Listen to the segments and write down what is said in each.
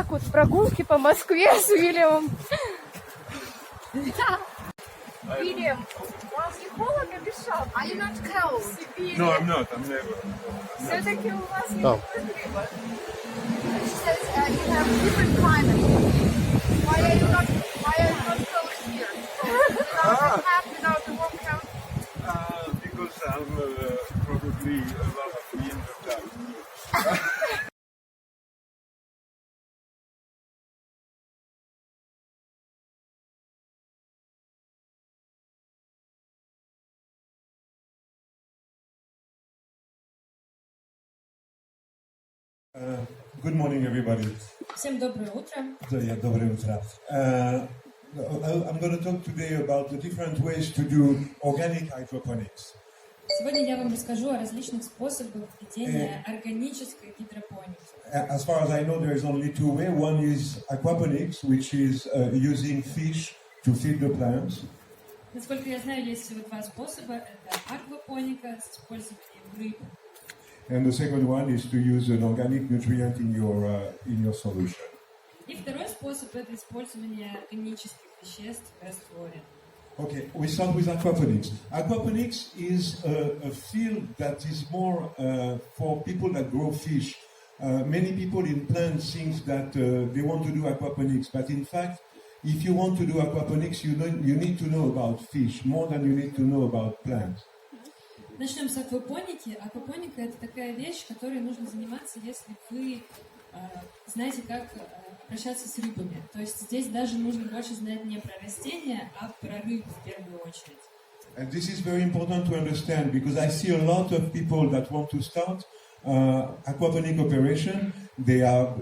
так вот прогулки по Москве с Уильямом. Уильям, вам не холодно дышать? Are you not cold? No, I'm not. I'm never. Все-таки у вас не Да. рыба. She says you have different climate. Why are you not cold here? Without the hat, without the warm coat? Because I'm probably a lot of wind of time. Good morning, everybody. Всем доброе утро. Доброе утро. I'm going to talk today about the different ways to do organic hydroponics. Сегодня я вам расскажу о различных способах ведения органической гидропоники. As far as I know, there is only two ways. One is aquaponics, which is using fish to feed the plants. Насколько я знаю, есть всего два способа. Это аквапоника с использованием рыб. And the second one is to use an organic nutrient in your solution. И второй способ – это использование органических веществ в растворе. Okay, we start with aquaponics. Aquaponics is a field that is more for people that grow fish. Many people in plants think that they want to do aquaponics, but in fact, if you want to do aquaponics, you need to know about fish more than you need to know about plants. Начнем с аквапоники. Аквапоника – это такая вещь, которой нужно заниматься, если вы знаете, как обращаться с рыбами. То есть здесь даже нужно больше знать не про растения, а про рыб в первую очередь. And this is very important to understand because I see a lot of people that want to start aquaponic operation. They are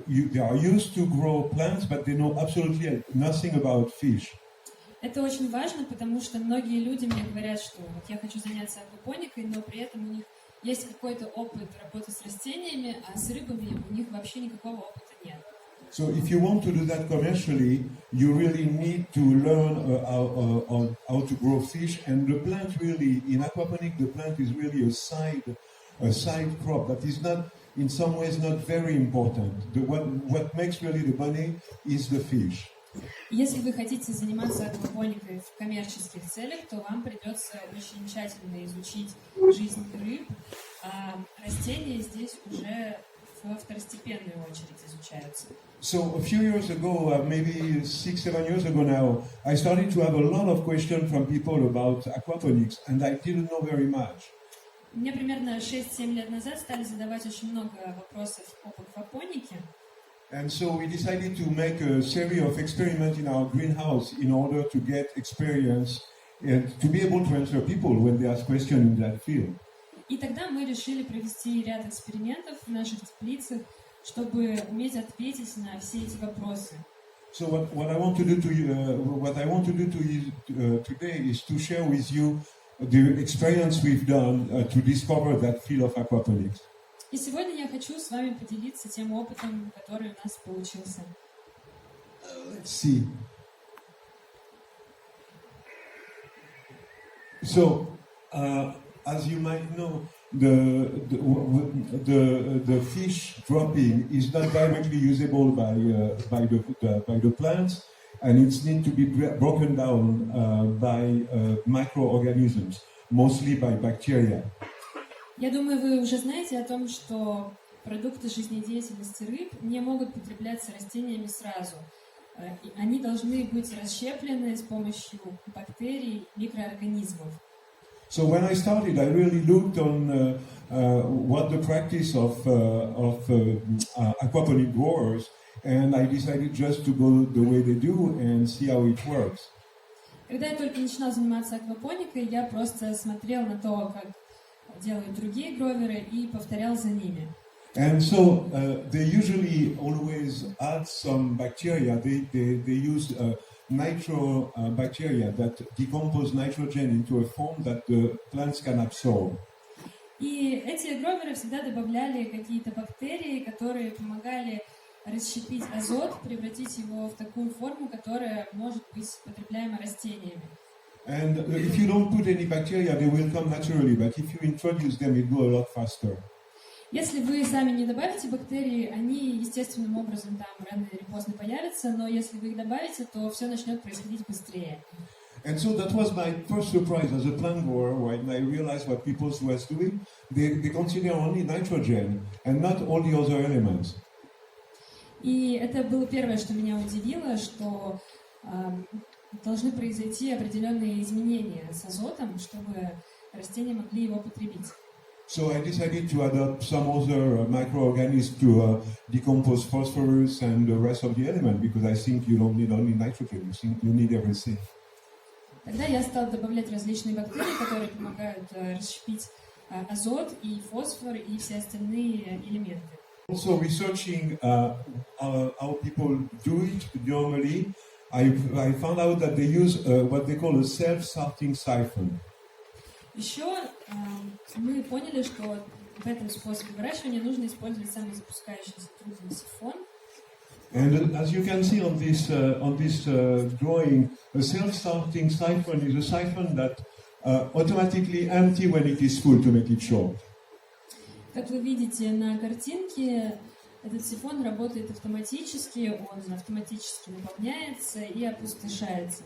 used to grow plants, but they know absolutely nothing about fish. Это очень важно, потому что многие люди мне говорят, что вот я хочу заняться аквапоникой, но при этом у них есть какой-то опыт работы с растениями, а с рыбами у них вообще никакого опыта нет. So if you want to do that commercially, you really need to learn how to grow fish. And the plant really, in aquaponics, the plant is really a side crop that is not, in some ways, not very important. What makes really the money is the fish. Если вы хотите заниматься аквапоникой в коммерческих целях, то вам придется очень тщательно изучить жизнь рыб, а растения здесь уже во второстепенную очередь изучаются. So a few years ago, maybe 6-7 years ago now, I started to have a lot of questions from people about aquaponics, and I didn't know very much. Мне примерно 6-7 лет назад стали задавать очень много вопросов об аквапонике. And so we decided to make a series of experiments in our greenhouse in order to get experience and to be able to answer people when they ask questions in that field. И тогда мы решили провести ряд экспериментов в наших теплицах, чтобы уметь ответить на все эти вопросы. So what I want to do today is to share with you the experience we've done to discover that field of aquaponics. И сегодня я хочу с вами поделиться тем опытом, который у нас получился. Let's see. So, as you might know, the fish dropping is not directly usable by the plants, and it needs to be broken down by microorganisms, mostly by bacteria. Я думаю, вы уже знаете о том, что продукты жизнедеятельности рыб не могут потребляться растениями сразу. Они должны быть расщеплены с помощью бактерий, микроорганизмов. So when I started, I really looked on what the practice of aquaponic growers, and I decided just to go the way they do and see how it works. Когда я только начинала заниматься аквапоникой, я просто смотрел на то, как делают другие гроверы, и повторял за ними. And so they usually always add some bacteria. They use bacteria that decompose nitrogen into a form that the plants can absorb. И эти гроверы всегда добавляли какие-то бактерии, которые помогали расщепить азот, превратить его в такую форму, которая может быть потребляема растениями. And if you don't put any bacteria, they will come naturally. But if you introduce them, it goes a lot faster. Если вы сами не добавите бактерии, они естественным образом там рано или поздно появятся, но если вы их добавите, то все начнет происходить быстрее. And so that was my first surprise as a plant grower when I realized what people was doing. They consider only nitrogen and not all the other elements. И это было первое, что меня удивило, что должны произойти определенные изменения с азотом, чтобы растения могли его потребить. So I decided to adopt some other microorganisms to decompose phosphorus and the rest of the element because I think you don't need only nitrogen, you need everything. Тогда я стала добавлять различные бактерии, которые помогают расщепить азот и фосфор и все остальные элементы. Also researching how people do it normally, I found out that they use what they call a self-starting siphon. Еще мы поняли, что в этом способе выращивания нужно использовать самозапускающийся трубный сифон. And as you can see on this drawing, a self-starting siphon is a siphon that automatically empty when it is full to make it short. Как вы видите на картинке, этот сифон работает автоматически, он автоматически наполняется и опустошается.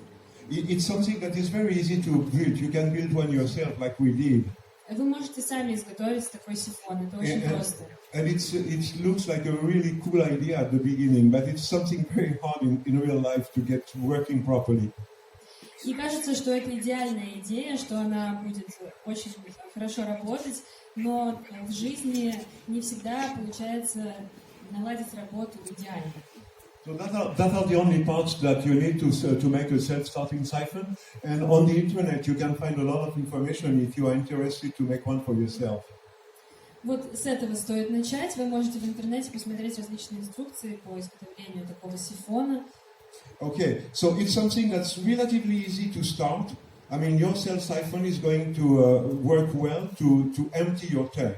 It's something that is very easy to build. You can build one yourself like we did. Вы можете сами изготовить такой сифон, это очень просто. And it looks like a really cool idea at the beginning, but it's something very hard in real life to get working properly. И кажется, что это идеальная идея, что она будет очень хорошо работать, но в жизни не всегда получается наладить работу идеально. So that are the only parts that you need to make a self-starting siphon. And on the internet you can find a lot of information if you are interested to make one for yourself. Вот с этого стоит начать. Вы можете в интернете посмотреть различные инструкции по изготовлению такого сифона. Okay, so it's something that's relatively easy to start. I mean, your self-siphon is going to work well to empty your tank.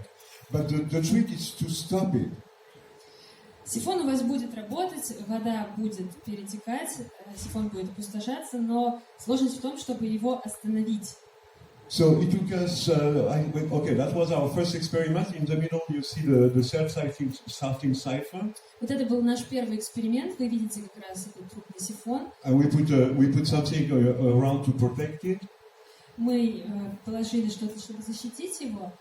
But the trick is to stop it. Сифон у вас будет работать, вода будет перетекать, сифон будет опустошаться, но сложность в том, чтобы его остановить. So it took us, okay, that was our first experiment. In the middle you see the self-starting siphon. Вот это был наш первый эксперимент. Вы видите как раз этот трубный сифон. And we put something around to protect it. Мы положили что-то, чтобы защитить его.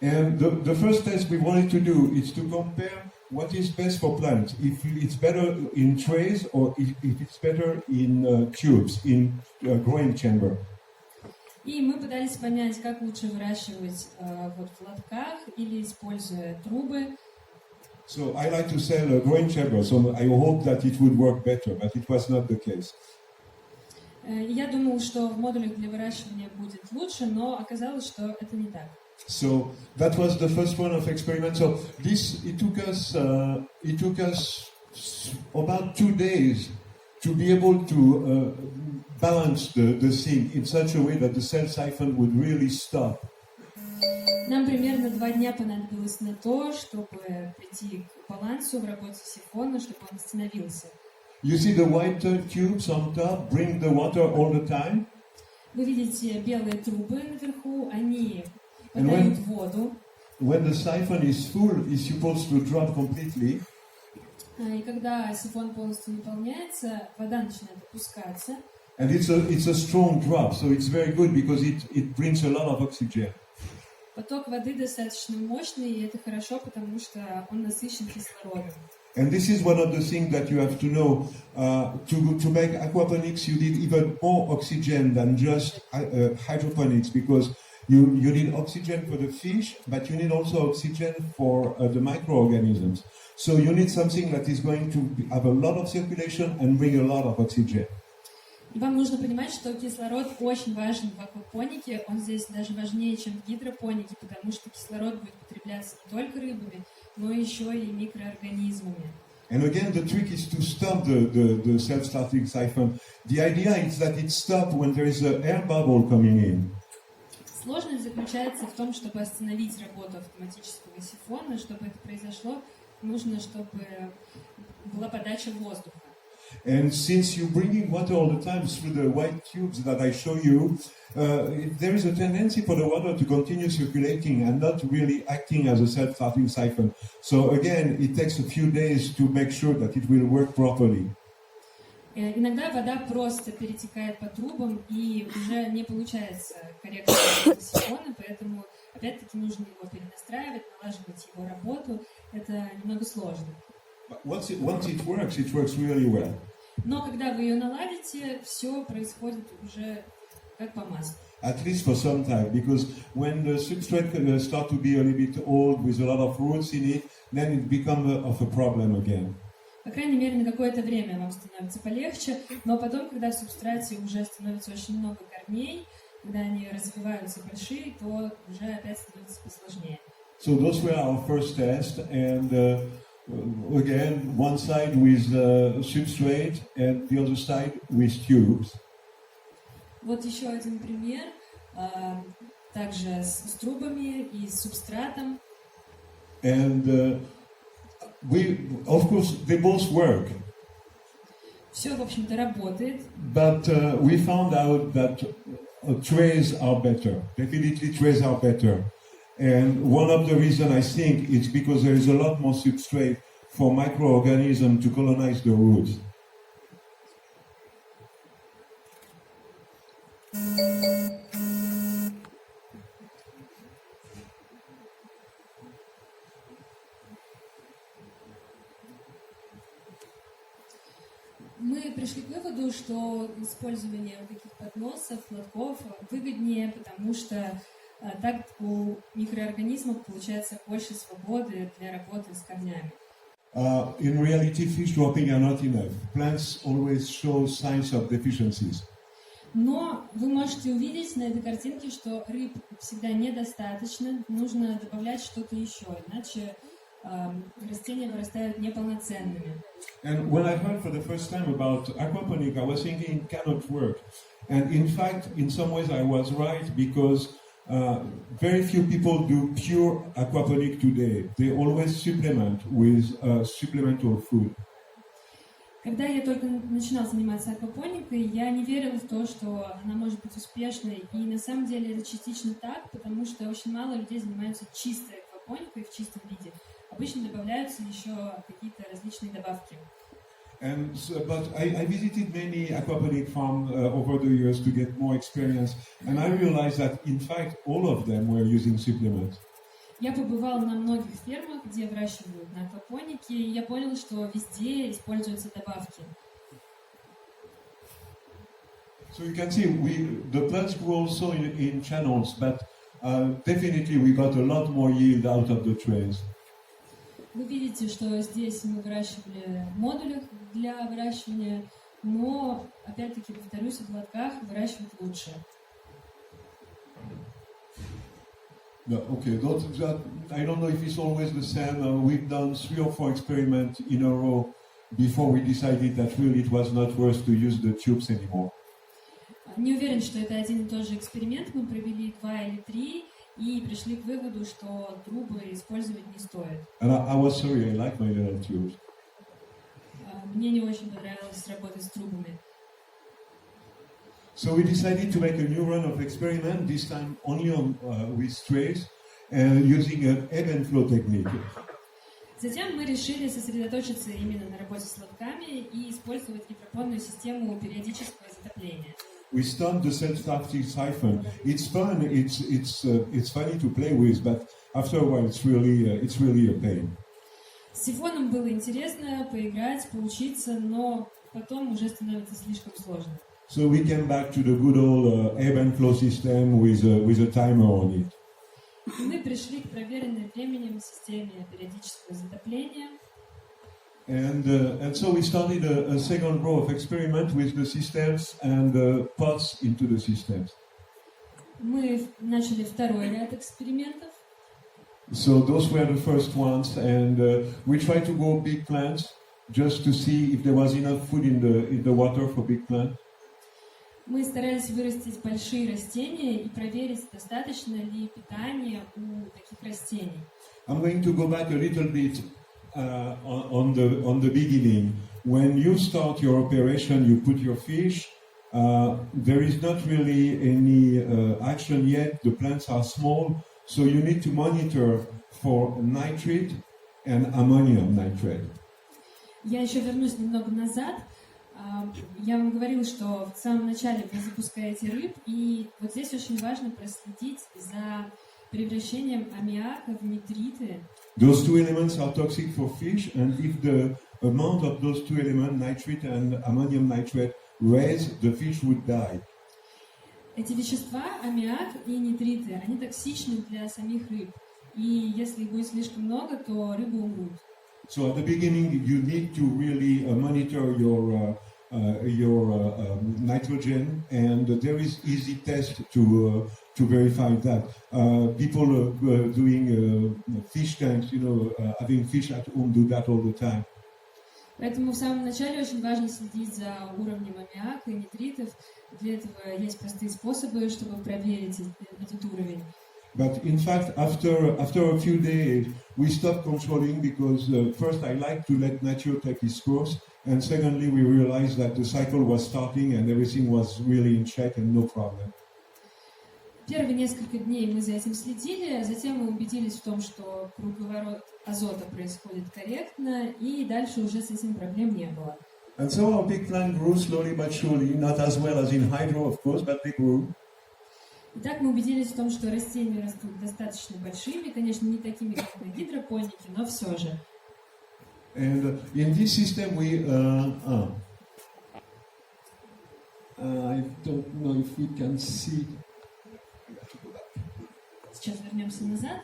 And the first test we wanted to do is to compare what is best for plants. If it's better in trays or if it's better in tubes, in growing chamber. И мы пытались понять, как лучше выращивать вот в лотках или используя трубы. So I like to sell a growing chamber, so I hope that it would work better, but it was not the case. Я думал, что в модулях для выращивания будет лучше, но оказалось, что это не так. So that was the first one of experiment. So it took us about 2 days to be able to balance the thing in such a way that the self-siphon would really stop. Нам примерно 2 дня понадобилось на то, чтобы прийти к балансу в работе сифона, чтобы он остановился. You see the white tubes on top bring the water all the time. Вы видите белые трубы наверху, они подают воду. When the siphon is full, it's supposed to drop completely. И когда сифон полностью наполняется, вода начинает опускаться. And it's a strong drop, so it's very good because it brings a lot of oxygen. Поток воды достаточно мощный, и это хорошо, потому что он насыщен кислородом. And this is one of the things that you have to know. To make aquaponics, you need even more oxygen than just hydroponics because you need oxygen for the fish, but you need also oxygen for the microorganisms. So you need something that is going to have a lot of circulation and bring a lot of oxygen. И вам нужно понимать, что кислород очень важен в аквапонике, он здесь даже важнее, чем в гидропонике, потому что кислород будет потребляться не только рыбами, но еще и микроорганизмами. And again, the trick is to stop the self-starting siphon. The idea is that it stops when there is an air bubble coming in. Сложность заключается в том, чтобы остановить работу автоматического сифона. Чтобы это произошло, нужно, чтобы была подача воздуха. And since you're bringing water all the time through the white tubes that I show you, there is a tendency for the water to continue circulating and not really acting as a self-starting siphon. So again, it takes a few days to make sure that it will work properly. Иногда вода просто перетекает по трубам и уже не получается корректного сифона, поэтому опять-таки нужно его перенастраивать, налаживать его работу. Это немного сложно. Once it works really well. Но когда вы ее наладите, все происходит уже как по маслу. At least for some time, because when the substrate start to be a little bit old with a lot of roots in it, then it becomes of a problem again. По крайней мере, на какое-то время вам становится полегче, но потом, когда в субстрате уже становится очень много корней, когда они развиваются большие, то уже опять становится посложнее. So those were our first tests, and again, one side with substrate and the other side with tubes. Вот еще один пример, также с трубами и с субстратом. And of course, they both work. Все, в общем-то, работает. But we found out that trays are better. Definitely trays are better. And one of the reasons I think is because there is a lot more substrate for microorganisms to colonize the roots. Мы пришли к выводу, что использование таких подносов, лотков выгоднее, потому что так у микроорганизмов получается больше свободы для работы с корнями. In reality, fish dropping are not enough. Plants always show signs of deficiencies. Но вы можете увидеть на этой картинке, что рыб всегда недостаточно, нужно добавлять что-то еще, иначе растения вырастают неполноценными. And when I heard for the first time about aquaponics, I was thinking it cannot work. And in fact, in some ways I was right, because very few people do pure aquaponics today. They always supplement with supplemental food. Когда я только начинала заниматься аквапоникой, я не верила в то, что она может быть успешной. И на самом деле это частично так, потому что очень мало людей занимаются чистой аквапоникой в чистом виде. Обычно добавляются еще какие-то различные добавки. But I visited many aquaponic farms over the years to get more experience, and I realized that in fact all of them were using supplements. Я побывала на многих фермах, где выращивают на аквапонике, и я поняла, что везде используются добавки. So you can see the plants grew also in channels, but definitely we got a lot more yield out of the trays. Вы видите, что здесь мы выращивали в модулях для выращивания, но, опять-таки, повторюсь, в лотках выращивать лучше. No, okay, I don't know if it's always the same. We've done 3 or 4 experiments in a row before we decided that really it was not worth to use the tubes anymore. Не уверен, что это один и тот же эксперимент. Мы провели 2 или 3 и пришли к выводу, что трубы использовать не стоит. And I was sorry, I like my little tubes. Мне не очень понравилось работать с трубами. So we decided to make a new run of experiment, this time only with trays, using an ebb and flow technique. Затем мы решили сосредоточиться именно на работе с лотками и использовать гидропонную систему периодического затопления. We stunned the self-starting siphon. It's fun, it's funny to play with, but after a while it's really a pain. С сифоном было интересно поиграть, поучиться, но потом уже становится слишком сложно. So we came back to the good old ebb and flow system with a timer on it. Мы пришли к проверенной временем системе периодического затопления. And so we started a second row of experiment with the systems and the pots into the systems. Мы начали второй ряд экспериментов. So those were the first ones, and we tried to grow big plants just to see if there was enough food in the water for big plants. Мы старались вырастить большие растения и проверить, достаточно ли питания у таких растений. I'm going to go back a little bit on the beginning. When you start your operation, you put your fish. There is not really any action yet. The plants are small, so you need to monitor for nitrate and ammonium nitrate. Я еще вернусь немного назад. Я вам говорила, что в самом начале вы запускаете рыб, и вот здесь очень важно проследить за превращением аммиака в нитриты. Those two elements are toxic for fish, and if the amount of those two elements, nitrate and ammonium nitrate, raise, the fish would die. Эти вещества, аммиак и нитриты, они токсичны для самих рыб. И если их будет слишком много, то рыбы умрут. So at the beginning, you need to really monitor your nitrogen, and there is easy test to verify that. People doing fish tanks, having fish at home, do that all the time. Поэтому в самом начале очень важно следить за уровнем аммиака и nitrитов. Для этого есть простые способы, чтобы проверить этот уровень. But in fact, after a few days, we stopped controlling because first I like to let nature take its course, and secondly, we realized that the cycle was starting and everything was really in check and no problem. Первые несколько дней мы за этим следили, а затем мы убедились в том, что круговорот азота происходит корректно, и дальше уже с этим проблем не было. And so our big plant grew slowly but surely, not as well as in hydro, of course, but they grew. Итак, мы убедились в том, что растения растут достаточно большими, конечно, не такими, как на гидропонике, но все же. And in this system I don't know if we can see. Сейчас вернемся назад.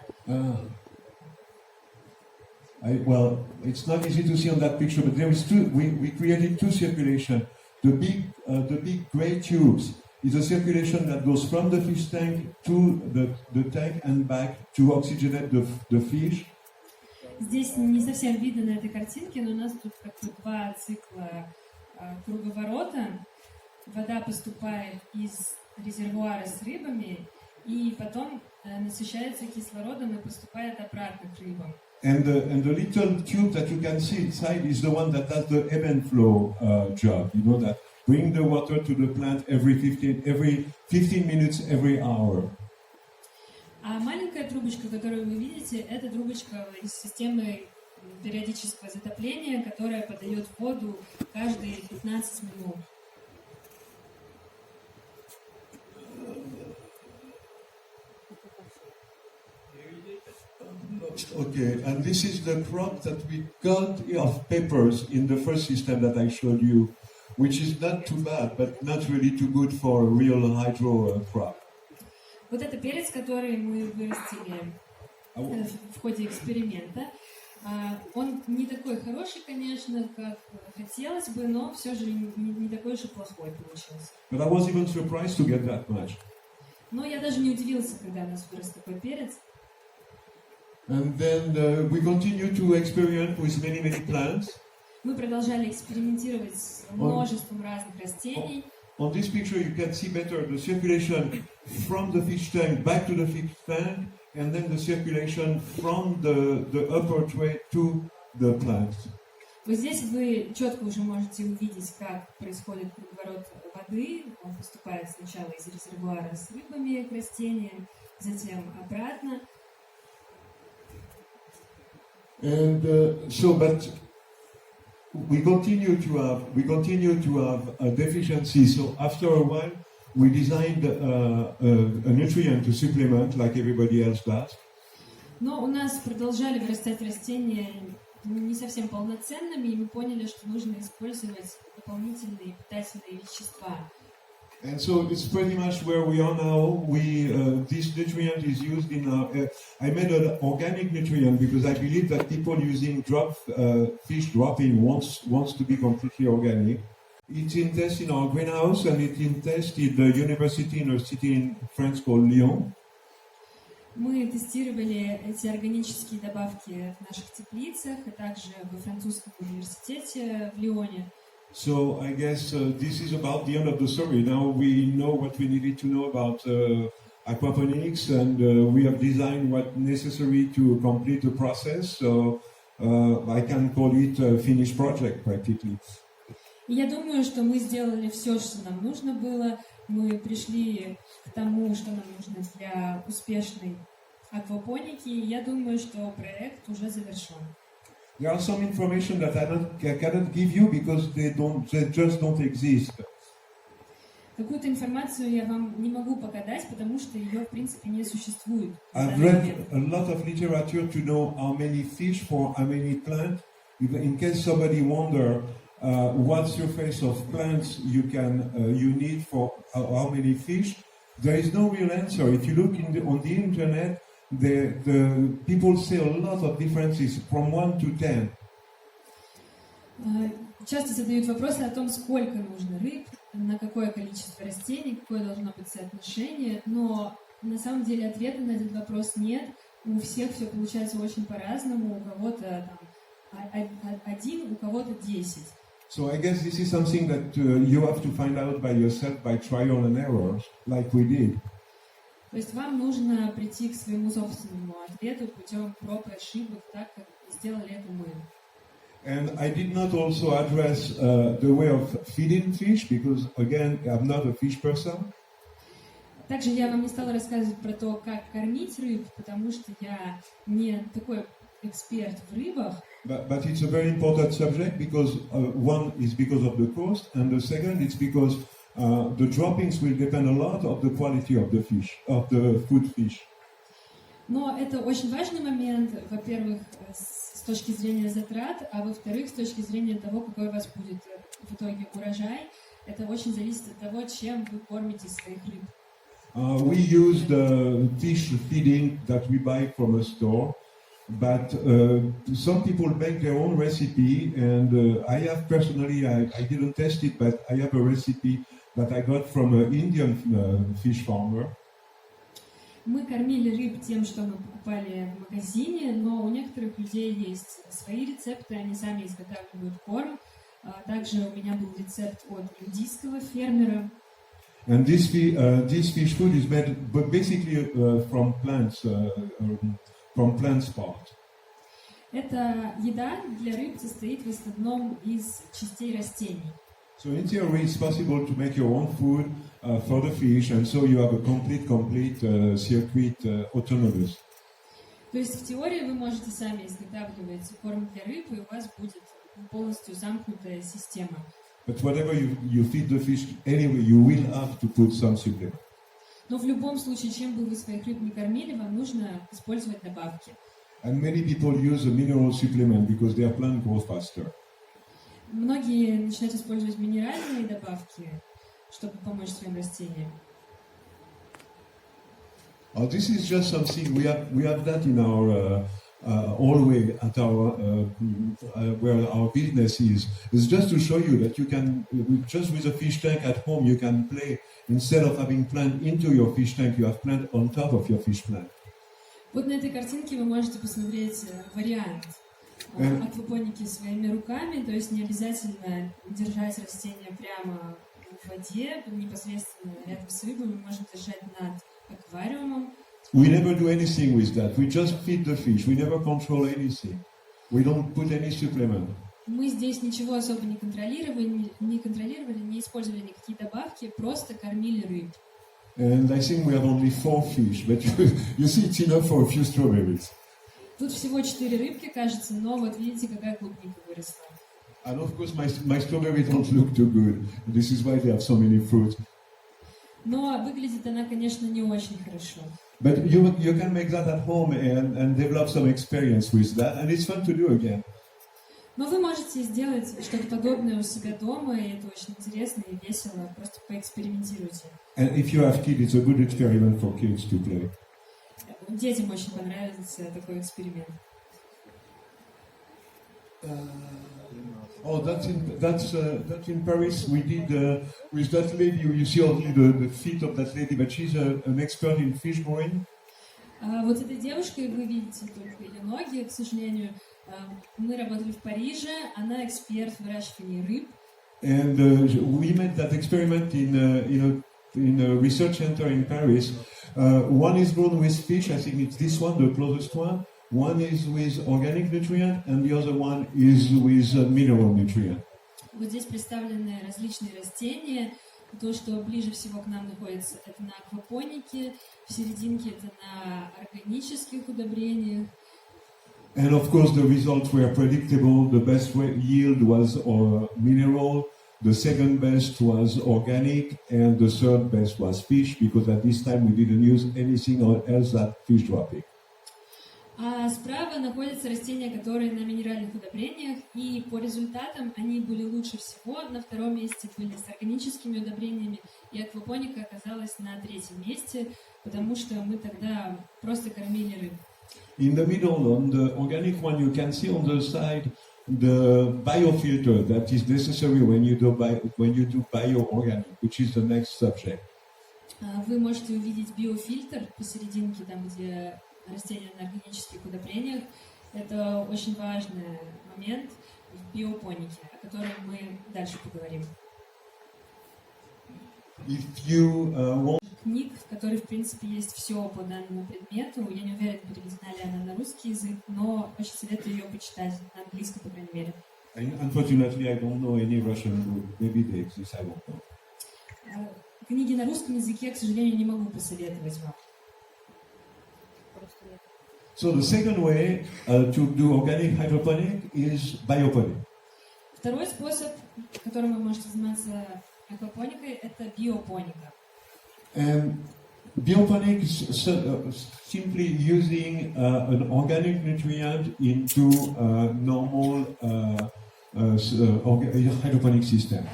Well, it's not easy to see on that picture, but there is two. We created two circulation. The big gray tubes is a circulation that goes from the fish tank to the tank and back to oxygenate the fish. Здесь не совсем видно на этой картинке, но у нас тут как бы два цикла круговорота. Вода поступает из резервуара с рыбами и потом насыщается кислородом и поступает обратно к рыбам. And the little tube that you can see inside is the one that does the ebb and flow job. You know, that bring the water to the plant every 15 minutes every hour. А маленькая трубочка, которую вы видите, это трубочка из системы периодического затопления, которая подает воду каждые 15 минут. Okay, and this is the crop that we got of peppers in the first system that I showed you, which is not too bad, but not really too good for a real hydro crop. Вот это перец, который мы вырастили в ходе эксперимента. Он не такой хороший, конечно, как хотелось бы, но все же не такой уж и плохой получился. But I was even surprised to get that much. Но я даже не удивился, когда у нас вырос такой перец. And then we continue to experiment with many plants. Мы продолжали экспериментировать с множеством разных растений. On this picture, you can see better the circulation from the fish tank back to the fish tank, and then the circulation from the upper tray to the plant. Вот здесь вы четко уже можете увидеть, как происходит круговорот воды. Он поступает сначала из резервуара с рыбами к растениям, затем обратно. And but we continue to have a deficiency. So after a while, we designed a nutrient to supplement, like everybody else does. Но у нас продолжали вырастать растения не совсем полноценными, и мы поняли, что нужно использовать дополнительные питательные вещества. And so it's pretty much where we are now. This nutrient is used in I made an organic nutrient because I believe that people using fish dropping wants to be completely organic. It's in test in our greenhouse and it's in test in the university in a city in France called Lyon. Мы тестировали эти органические добавки в наших теплицах и также во французском университете в Лионе. So I guess this is about the end of the story. Now we know what we needed to know about aquaponics, and we have designed what's necessary to complete the process. So I can call it a finished project practically. И я думаю, что мы сделали все, что нам нужно было. Мы пришли к тому, что нам нужно для успешной аквапоники. И я думаю, что проект уже завершен. There are some information that I cannot give you because they just don't exist. Какую-то информацию я вам не могу показать, потому что ее, в принципе, не существует. I've read a lot of literature to know how many fish for how many plants. In case somebody wonder what surface of plants you need for how many fish, there is no real answer. If you look on the internet, the people say a lot of differences from 1 to 10. Часто задают вопросы о том, сколько нужно рыб, на какое количество растений, какое должно быть соотношение, но на самом деле ответа на этот вопрос нет. У всех все получается очень по-разному, у кого-то там 1, у кого-то 10. So I guess this is something that you have to find out by yourself by trial and error, like we did. То есть вам нужно прийти к своему собственному ответу путем проб и ошибок, так как сделали это мы. And I did not also address the way of feeding fish because, again, I'm not a fish person. Также я вам не стала рассказывать про то, как кормить рыб, потому что я не такой эксперт в рыбах. But it's a very important subject because one is because of the cost, and the second it's because the droppings will depend a lot of the quality of the fish, of the food fish. Но это очень важный момент, во-первых, с точки зрения затрат, а во-вторых, с точки зрения того, какой у вас будет в итоге урожай. Это очень зависит от того, чем вы кормите своих рыб. We use the fish feeding that we buy from a store, but some people make their own recipe, and I have personally, I didn't test it, but I have a recipe that I got from an Indian fish farmer. Мы кормили рыб тем, что мы покупали в магазине, но у некоторых людей есть свои рецепты, они сами изготавливают корм. Также у меня был рецепт от индийского фермера. And this fish food is made basically from plants part. Эта еда для рыб состоит в основном из частей растений. So in theory, it's possible to make your own food for the fish, and so you have a complete circuit autonomous. То есть в теории вы можете сами изготавливать корм для рыб, и у вас будет полностью замкнутая система. But whatever you feed the fish, anyway, you will have to put some supplement. Но в любом случае, чем бы вы своих рыб не кормили, вам нужно использовать добавки. And many people use a mineral supplement because their plant grows faster. Многие начинают использовать минеральные добавки, чтобы помочь своим растениям. This is just something we have that in our hallway at our where our business is. It's just to show you that you can just with a fish tank at home you can play instead of having plant into your fish tank you have plant on top of your fish plant. Вот на этой картинке вы можете посмотреть вариант аквапоники своими руками, то есть не обязательно держать растения прямо в воде, непосредственно рядом с рыбой, вы можете держать над аквариумом. We never do anything with that. We just feed the fish. We never control anything. We don't put any supplement. Мы здесь ничего особо не контролировали, не использовали никакие добавки, просто кормили рыб. And I think we have only 4 fish, but you see it's enough for a few strawberries. Тут всего 4 рыбки, кажется, но вот видите, какая клубника выросла. And of course my strawberries don't look too good. This is why they have so many fruits. Но выглядит она, конечно, не очень хорошо. But you can make that at home and develop some experience with that, and it's fun to do again. Но вы можете сделать что-то подобное у себя дома, и это очень интересно и весело, просто поэкспериментируйте. And if you have kids, it's a good experiment for kids to play. Детям очень понравится такой эксперимент. That's in Paris. We did with that lady. You see only the feet of that lady, but she's an expert in fish growing. Вот этой девушкой вы видите только ее ноги, к сожалению. Мы работали в Париже, она эксперт в выращивании рыб. And we made that experiment in a research center in Paris. One is grown with fish. I think it's this one, the closest one. One is with organic nutrient, and the other one is with mineral nutrient. Вот здесь представлены различные растения. То, что ближе всего к нам находится, это на аквапонике, в серединке это на органических удобрениях. And of course, the results were predictable. The best yield was mineral, the second best was organic, and the third best was fish, because at this time we didn't use anything else than fish dropping. А справа находятся растения, которые на минеральных удобрениях, и по результатам они были лучше всего. На втором месте были с органическими удобрениями, и аквапоника оказалась на третьем месте, потому что мы тогда просто кормили рыб. In the middle, on the organic one, you can see on the side the biofilter that is necessary when you do bioorganic, which is the next subject. Вы можете увидеть биофильтр посерединке, там, где растения на органических удобрениях. Это очень важный момент в биопонике, о котором мы дальше поговорим. If you want... Книг, в которой, в принципе, есть все по данному предмету. Я не уверена, переведена ли она на русский язык, но очень советую ее почитать, на английском, по крайней мере. Unfortunately, I don't know any Russian book. Maybe they exist, I don't know. Книги на русском языке, к сожалению, не могу посоветовать вам. So the second way to do organic hydroponic is bioponic. Второй способ, которым вы можете заниматься аквапоникой, это биопоника. And bioponic is simply using an organic nutrient into a normal hydroponic system.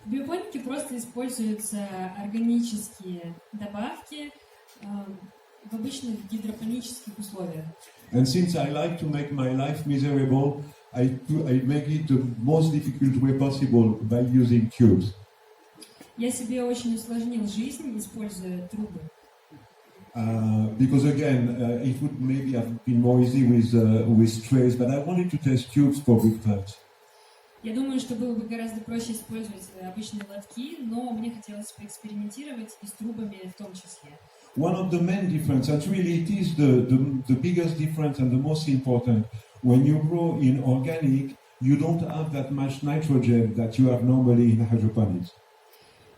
В биопонике просто используются органические добавки в обычных гидропонических условиях. And since I like to make my life miserable, I make it the most difficult way possible by using tubes. Я себе очень усложнил жизнь, используя трубы. Because again, it would maybe have been more easy with trays, but I wanted to test tubes for big plants. Я думаю, что было бы гораздо проще использовать обычные лотки, но мне хотелось поэкспериментировать и с трубами в том числе. One of the main differences, and really it is the biggest difference and the most important, when you grow in organic, you don't have that much nitrogen that you have normally in hydroponics.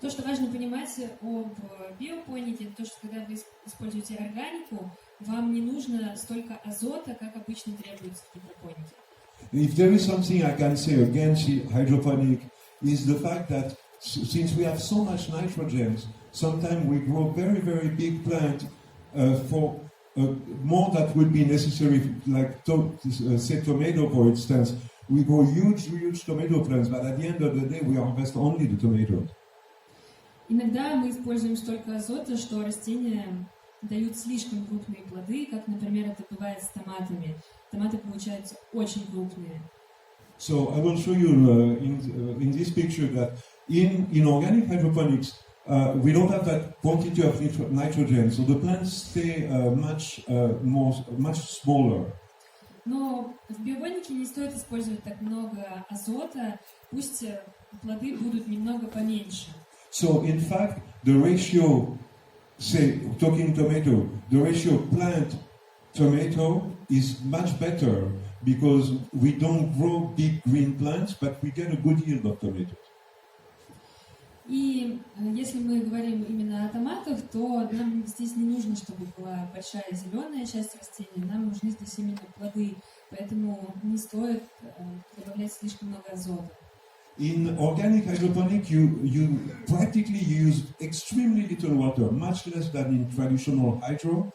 То, что важно понимать об биопонике, то, что когда вы используете органику, вам не нужно столько азота, как обычно требуется в гидропонике. If there is something I can say against hydroponic, is the fact that since we have so much nitrogen, sometimes we grow very, very big plants for more that would be necessary, like say tomato, for instance. We grow huge tomato plants, but at the end of the day, we harvest only the tomatoes. Иногда мы используем столько азота, что растения дают слишком крупные плоды, как, например, это бывает с томатами. Томаты получаются очень крупные. So I will show you in this picture that in organic hydroponics, we don't have that quantity of nitrogen, so the plants stay much smaller. Но в биопонике не стоит использовать так много азота, пусть плоды будут немного поменьше. So in fact, the ratio, say, talking tomato, the ratio plant tomato is much better because we don't grow big green plants, but we get a good yield of tomatoes. И если мы говорим именно о томатах, то нам здесь не нужно, чтобы была большая зеленая часть растения, нам нужны здесь именно плоды, поэтому не стоит добавлять слишком много азота. In organic hydroponic, you practically use extremely little water, much less than in traditional hydro.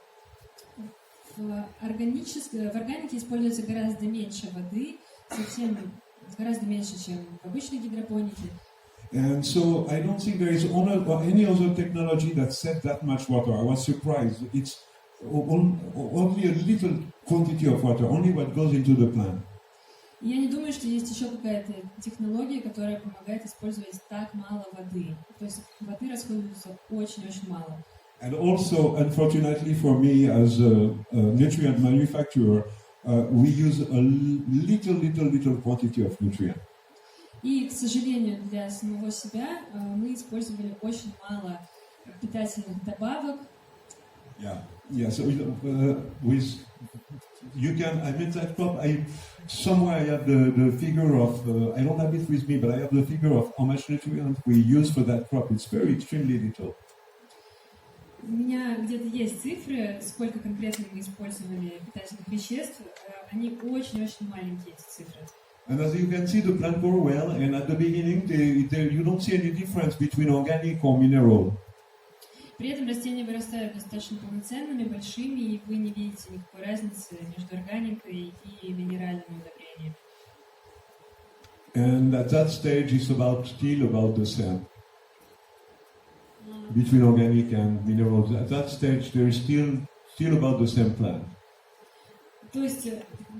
В органике используется гораздо меньше воды, совсем гораздо меньше, чем в обычной гидропонике. And so I don't think there is any other technology that saves that much water. I was surprised. It's only a little quantity of water, only what goes into the plant. Я не думаю, что есть еще какая-то технология, которая помогает использовать так мало воды. То есть воды расходуется очень-очень мало. And also, unfortunately for me, as a nutrient manufacturer, we use a little quantity of nutrient. И, к сожалению, для самого себя мы использовали очень мало питательных добавок. Yeah. Yeah, so with you can. I made that crop. Somewhere I have the figure of. I don't have it with me, but I have the figure of how much nutrient we use for that crop. It's very extremely little. У меня где-то есть цифры, сколько конкретно мы использовали питательных веществ. Они очень-очень маленькие, эти цифры. And as you can see, the plant grow well, and at the beginning, you don't see any difference between organic or mineral. При этом растения вырастают достаточно полноценными, большими, и вы не видите никакой разницы между органикой и минеральными удобрениями. And at that stage, it's still about the same. Between organic and minerals, at that stage, there is still about the same plant. То есть,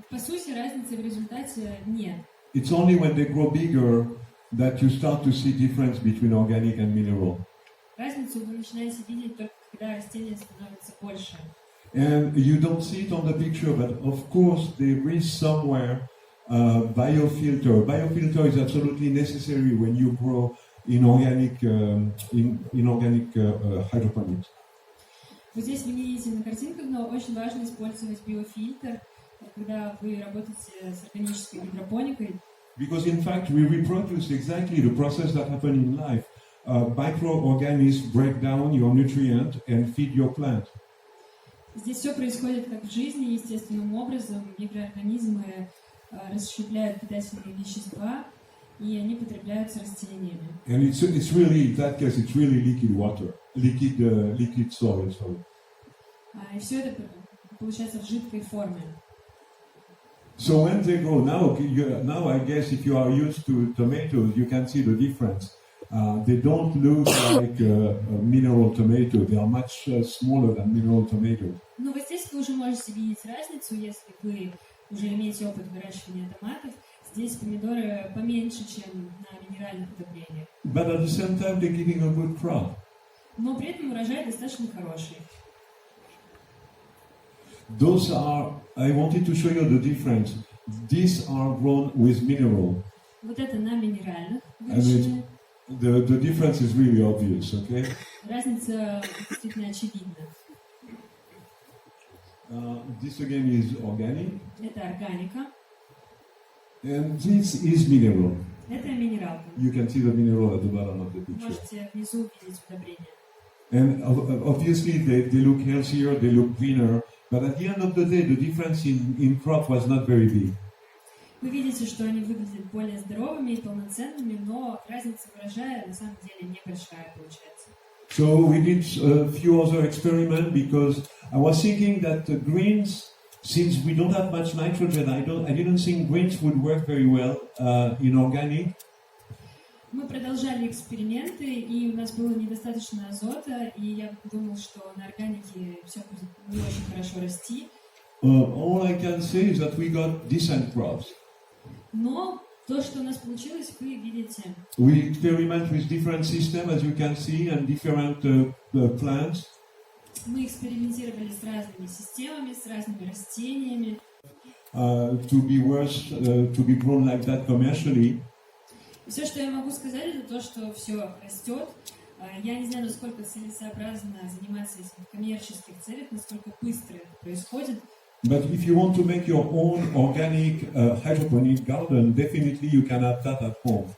по сути, разницы в результате нет. It's only when they grow bigger that you start to see difference between organic and mineral. Разницу вы начинаете видеть только когда растения становятся больше. And you don't see it on the picture, but of course there is somewhere biofilter. Biofilter is absolutely necessary when you grow in organic hydroponics. Вот здесь вы не видите на картинках, но очень важно использовать биофильтр, когда вы работаете с органической гидропоникой. Because in fact we reproduce exactly the process that happens in life. Microorganisms break down your nutrient and feed your plant. Здесь все происходит как в жизни, естественным образом. Микроорганизмы расщепляют питательные вещества, и они потребляются растениями. And it's really, in that case, it's really liquid water, liquid soil. Sorry. И все это получается в жидкой форме. So when they grow now I guess if you are used to tomatoes, you can see the difference. They don't look like mineral tomato. They are much smaller than mineral tomato. Ну вот здесь вы уже можете видеть разницу, если вы уже имеете опыт выращивания томатов. Здесь помидоры поменьше, чем на минеральных удобрениях. But at the same time, they're giving a good crop. Но при этом урожай достаточно хороший. Those are. I wanted to show you the difference. These are grown with mineral. Вот это на минеральных выращенных. The difference is really obvious, okay? Разница действительно очевидна. This again is organic. Это органика. And this is mineral. Это минералка. You can see the mineral at the bottom of the picture. Можете внизу видеть удобрения. And obviously they look healthier, they look greener, but at the end of the day, the difference in crop was not very big. Вы видите, что они выглядят более здоровыми и полноценными, но разница в урожае на самом деле небольшая получается. So we did a few other experiments because I was thinking that the greens, since we don't have much nitrogen, I didn't think greens would work very well in organic. Мы продолжали эксперименты, и у нас было недостаточно азота, и я думал, что на органике все будет не очень хорошо расти. All I can say is that we got decent crops. Но то, что у нас получилось, вы видите. We experiment with different systems, as you can see, and different plants. Мы экспериментировали с разными системами, с разными растениями. To be grown like that commercially. Все, что я могу сказать, это то, что все растет. Я не знаю, насколько целесообразно заниматься этим в коммерческих целях, насколько быстро это происходит. But if you want to make your own organic hydroponic garden, definitely you can have that at home.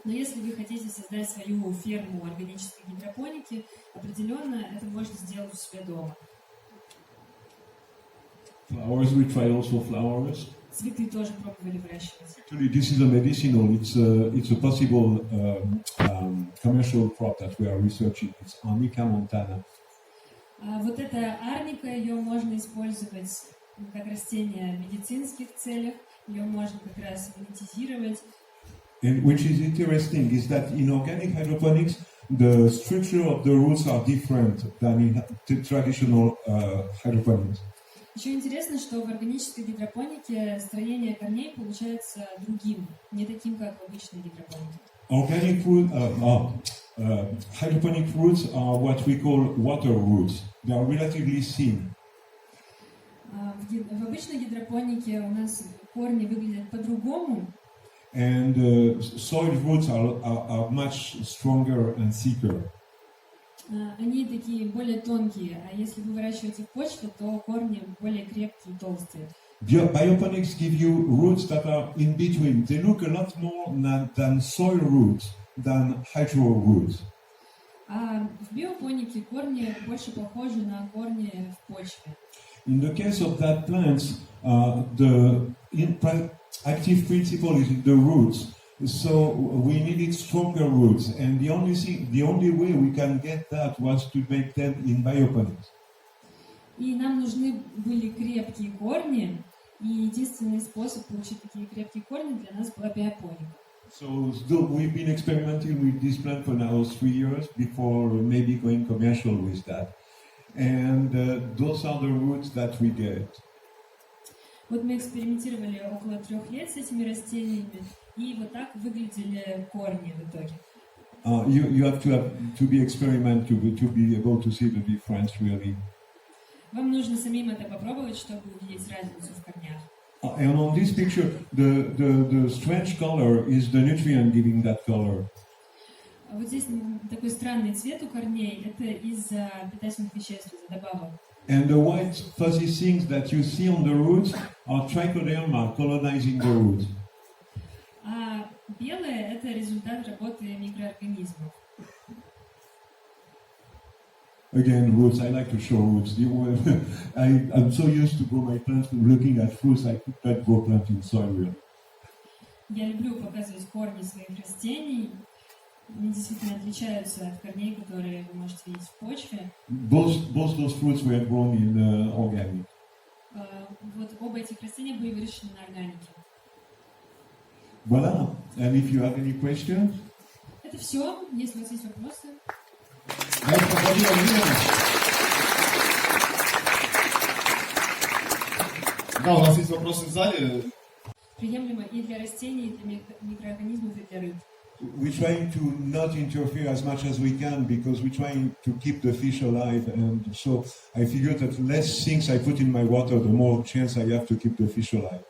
Но если вы хотите создать свою ферму органической гидропоники, определенно это можно сделать у себя дома. Flowers, we try also flowers. Цветы тоже пробовали выращивать. Actually, this is a medicinal. It's a possible commercial crop that we are researching. It's Arnica montana. Вот эта арника, ее можно использовать как растение в медицинских целях, ее можно как раз монетизировать. And which is interesting is that in organic hydroponics, the structure of the roots are different than in traditional hydroponics. Еще интересно, что в органической гидропонике строение корней получается другим, не таким, как в обычной гидропонике. Organic hydroponic roots are what we call water roots. They are relatively thin. В обычной гидропонике у нас корни выглядят по-другому. And soil roots are much stronger and thicker. Они такие более tонкие, а если вы выращиваете в почве, то корни более крепкие и толстые. Bioponics give you roots that are in between. They look a lot more than soil roots, than hydro roots. А в биопонике корни больше похожи на корни в почве. In the case of that plant, the active principle is in the roots. So we needed stronger roots, and the only way we can get that was to make them in bioponics. И нам нужны были крепкие корни, и единственный способ получить такие крепкие корни для нас была биопоника. So we've been experimenting with this plant for now 3 years before maybe going commercial with that, and those are the roots that we get. Вот мы экспериментировали около 3 лет с этими растениями, и вот так выглядели корни в итоге. You have to be experiment to be able to see the difference really. Вам нужно самим это попробовать, чтобы увидеть разницу в корнях. And on this picture, the strange color is the nutrient giving that color. Вот здесь такой странный цвет у корней, это из-за питательных веществ, из-за добавок. And the white fuzzy things that you see on the roots are trichoderma colonizing the roots. А белое – это результат работы микроорганизмов. Again, roots. I like to show roots. I'm so used to grow my plants looking at fruits. I could not grow plants in soil. Я люблю показывать корни своих растений. Они действительно отличаются от корней, которые вы можете видеть в почве. Both those fruits were grown in organic. Вот оба этих растения были выращены на органике. Voilà. And if you have any questions? Это все. Если у вас есть вопросы. Да, у нас есть вопросы в зале. Приемлемо и для растений, и для микроорганизмов, и для рыб. We're trying to not interfere as much as we can because we're trying to keep the fish alive, and so I figured that less things I put in my water, the more chance I have to keep the fish alive.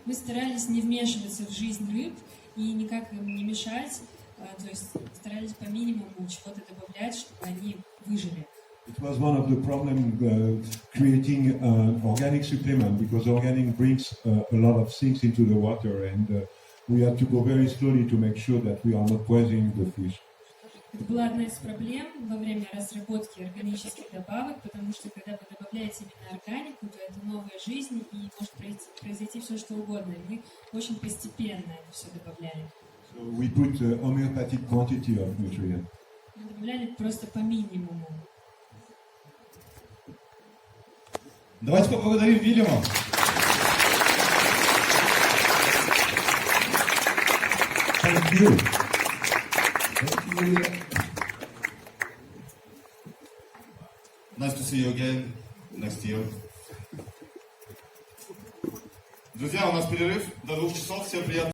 Мы старались не вмешиваться в жизнь рыб и никак им не мешать, то есть старались по минимуму чего-то добавлять, чтобы они выжили. It was one of the problems creating organic supplement because organic brings a lot of things into the water, and we had to go very slowly to make sure that we are not poisoning the fish. Это была одна из проблем во время разработки органических добавок, потому что когда вы добавляете именно органику, то это новая жизнь и может произойти все что угодно. И мы очень постепенно это все добавляли. So we put a homeopathic quantity of nutrients. Мы добавляли просто по минимуму. Давайте поблагодарим Уильяма. Thank you. Nice to see you again next year. Друзья, у нас перерыв до 2 часов. Всем приятного.